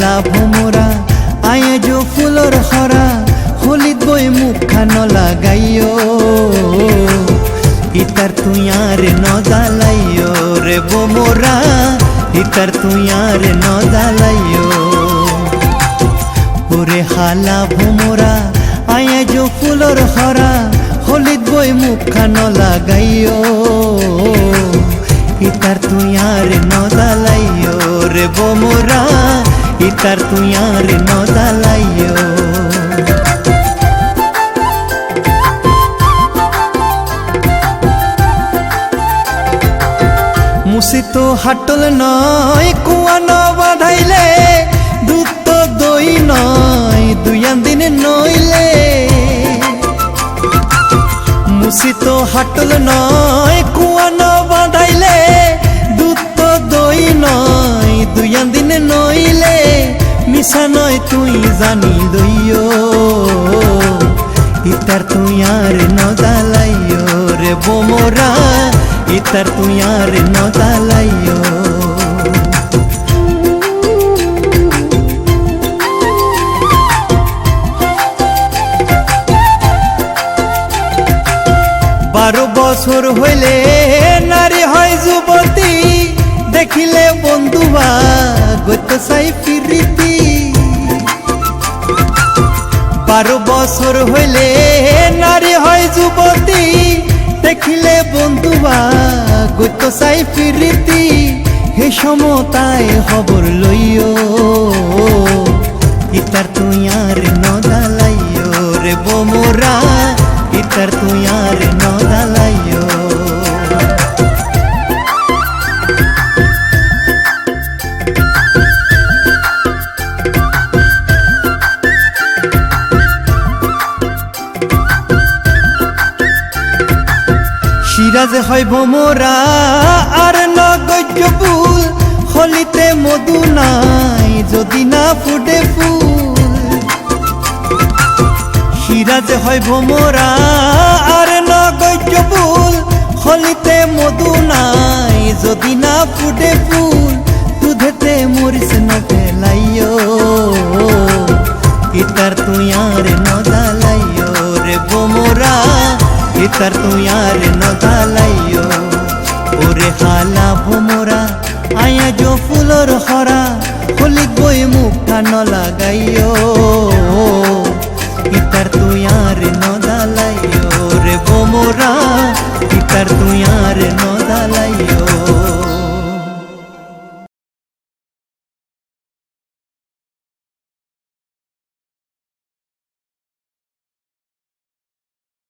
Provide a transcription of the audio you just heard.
হালা ভোমরা আয়ে যো ফুলর হরা হলিত বই মুখখান লাগাইও ইতার তুই আর নদালাইও রে ভোমরা ইতার তুই আর নদালাইও ওরে হালা ভোমরা আয়ে যো ফুলর হরা হলিত বই মুখখান লাগাইও ইতার তুই আর নদালাইও রে ভোমরা ইতার তুই আর নদালাইও মুসি তো হাটল নয় কুয়া ন বাঁধাইলে দুধ তো দই নয় দুইয়ান দিনে নইলে মুসি তো হাটল নয় কুয়া ন বাঁধাইলে দুধ তো দই নয় দুইয়ান দিনে নইলে মিশা নয় তুই জানি দইও ইতার তুই আর নদালাইও রে ভোমরা ইতার তুই আর নদালাইও বারো বছর হইলে নারী হয় যুবতী দেখিলে বন্ধুবা গত চাই ফিরিতি 12 বছর হইলে নারী হয় যুবতী দেখিলে বন্ধুবা গত চাই ফিরিতি হে সমতায় খবর লইও ইতার তুই আর নদালাইও রে ভোমরা ইতার তুই আর নদালাইও সিরাজ হয় ভোমরা আর নগজ্য ফুল হলিতে মধু নাই যদি না ফুটে ফুল সিরাজ হয় ভোমরা আর নগজ্য ফুল হলিতে মধু নাই যদি না ফুটে ফুল দুধেতে মরিস ন ফেলাইও ইতার তুই আর নদালাইও রে ভোমরা ইতার তুই আর নদালাইও ওরে হালা ভোমরা আয়া যো ফুলর হরা হলিক বই মুখখান লাগাইও ইতার তুই আর নদালাইও রে ভোমরা ইতার তুই আর